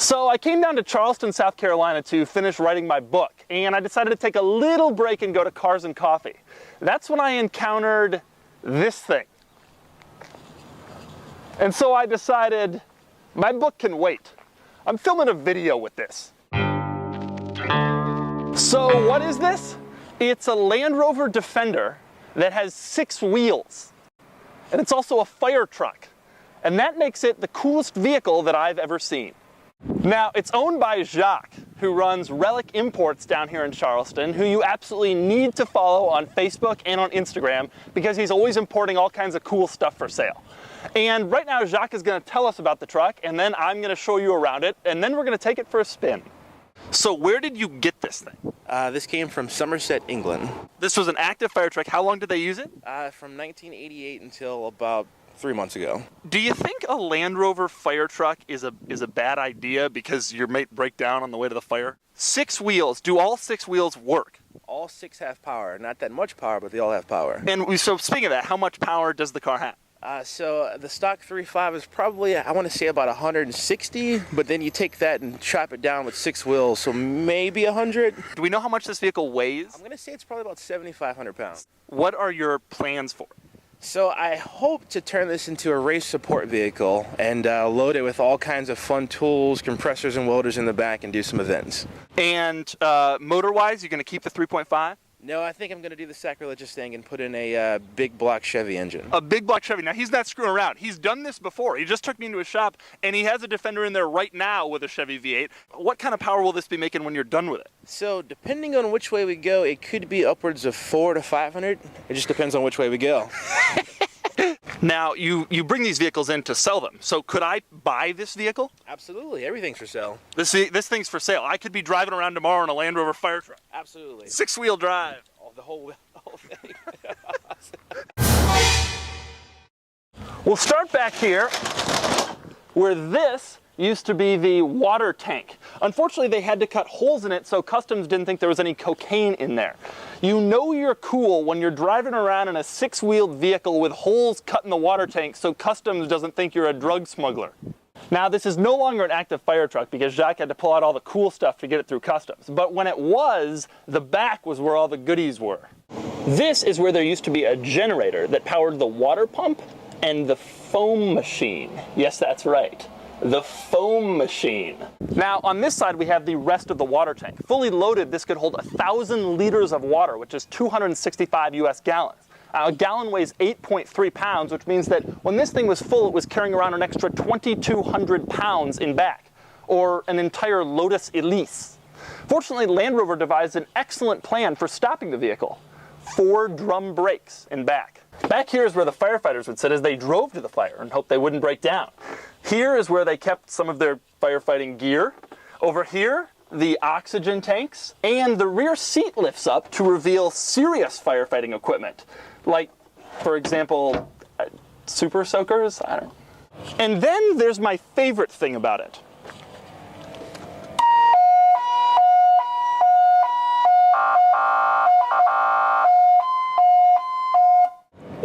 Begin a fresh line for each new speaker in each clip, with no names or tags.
So I came down to Charleston, South Carolina to finish writing my book, and I decided to take a little break and go to Cars and Coffee. That's when I encountered this thing. And so I decided my book can wait. I'm filming a video with this. So what is this? It's a Land Rover Defender that has 6 wheels. And it's also a fire truck. And that makes it the coolest vehicle that I've ever seen. Now, it's owned by Jacques, who runs Relic Imports down here in Charleston, who you absolutely need to follow on Facebook and on Instagram because he's always importing all kinds of cool stuff for sale. And right now, Jacques is going to tell us about the truck, and then I'm going to show you around it, and then we're going to take it for a spin. So where did you get this thing?
This came from Somerset, England.
This was an active fire truck. How long did they use it?
From 1988 until about 3 months ago.
Do you think a Land Rover fire truck is a bad idea because your might break down on the way to the fire? 6 wheels. Do all 6 wheels work?
All 6 have power. Not that much power, but they all have power.
And so speaking of that, how much power does the car have?
So the stock 3.5 is probably, I want to say about 160, but then you take that and chop it down with 6 wheels, so maybe 100.
Do we know how much this vehicle weighs?
I'm going to say it's probably about 7,500 pounds.
What are your plans for it?
So I hope to turn this into a race support vehicle and load it with all kinds of fun tools, compressors and welders in the back and do some events.
And motor-wise, you're going to keep the 3.5?
No, I think I'm going to do the sacrilegious thing and put in a big block Chevy engine.
A big block Chevy. Now, he's not screwing around. He's done this before. He just took me into his shop, and he has a Defender in there right now with a Chevy V8. What kind of power will this be making when you're done with it?
So, depending on which way we go, it could be upwards of 400 to 500. It just depends on which way we go.
Now, you bring these vehicles in to sell them. So could I buy this vehicle?
Absolutely. Everything's for sale.
This thing's for sale. I could be driving around tomorrow in a Land Rover fire truck.
Absolutely.
6-wheel drive.
Oh, the whole thing.
We'll start back here where this used to be the water tank. Unfortunately, they had to cut holes in it so Customs didn't think there was any cocaine in there. You know you're cool when you're driving around in a 6-wheeled vehicle with holes cut in the water tank so Customs doesn't think you're a drug smuggler. Now, this is no longer an active fire truck because Jacques had to pull out all the cool stuff to get it through Customs. But when it was, the back was where all the goodies were. This is where there used to be a generator that powered the water pump and the foam machine. Yes, that's right. The foam machine. Now, on this side, we have the rest of the water tank. Fully loaded, this could hold 1,000 liters of water, which is 265 US gallons. A gallon weighs 8.3 pounds, which means that when this thing was full, it was carrying around an extra 2,200 pounds in back, or an entire Lotus Elise. Fortunately, Land Rover devised an excellent plan for stopping the vehicle. 4 drum brakes in back. Back here is where the firefighters would sit as they drove to the fire and hoped they wouldn't break down. Here is where they kept some of their firefighting gear. Over here, the oxygen tanks, and the rear seat lifts up to reveal serious firefighting equipment. Like, for example, super soakers? I don't know. And then there's my favorite thing about it.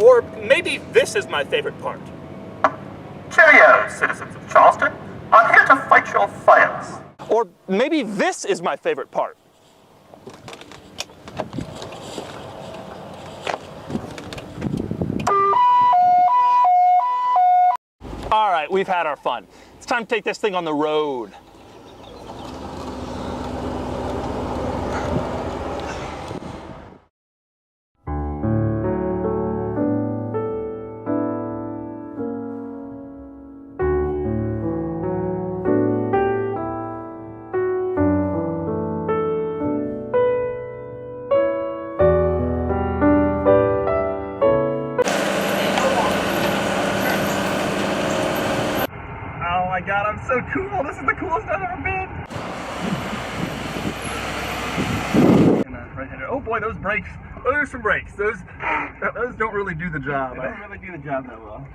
Or maybe this is my favorite part.
Cheerio, citizens of Charleston. I'm here to fight your fires.
Or maybe this is my favorite part. All right, we've had our fun. It's time to take this thing on the road. Oh my God, I'm so cool. This is the coolest I've ever been. Oh boy, those brakes. Oh, there's some brakes. Those don't really do the job. They don't really do the job that well.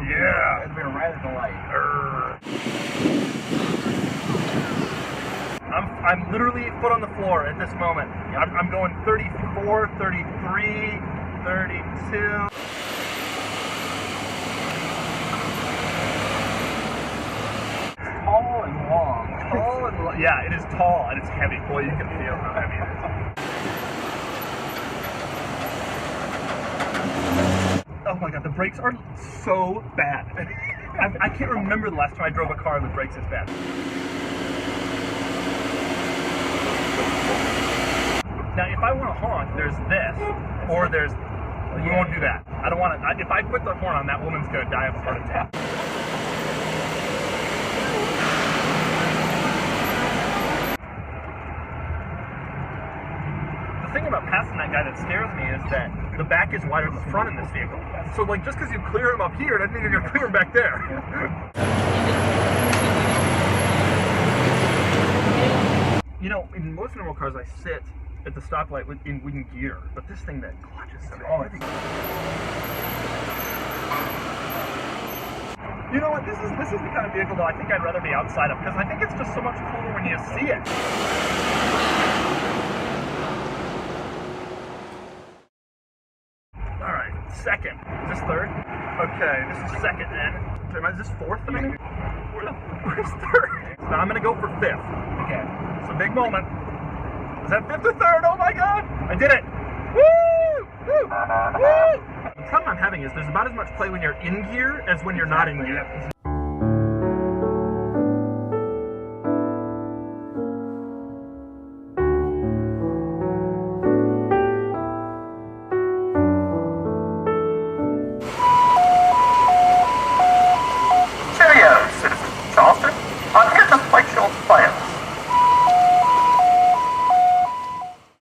Yeah. It's been right at the light. I'm literally foot on the floor at this moment. I'm going 34, 33, 32. Yeah, it is tall and it's heavy. Boy, you can feel how heavy it is. Oh my god, the brakes are so bad. I can't remember the last time I drove a car with brakes this bad. Now, if I want to honk, there's this, or there's... We won't do that. I don't want to... If I put the horn on, that woman's going to die of a heart attack. The thing about passing that guy that scares me is that the back is wider than the front in this vehicle. So, like, just because you clear him up here doesn't mean you're going to clear him back there. You know, in most normal cars, I sit at the stoplight in gear, but this thing that clutches so hard. You know what? This is the kind of vehicle that I think I'd rather be outside of, because I think it's just so much cooler when you see it. All right, second. Is this third? Okay, this is second then. Is this fourth? Where's third? So I'm gonna go for fifth. Okay. It's a big moment. Is that fifth or third? Oh my god! I did it! Woo! Woo! Woo! The problem I'm having is there's about as much play when you're in gear as when you're not in gear.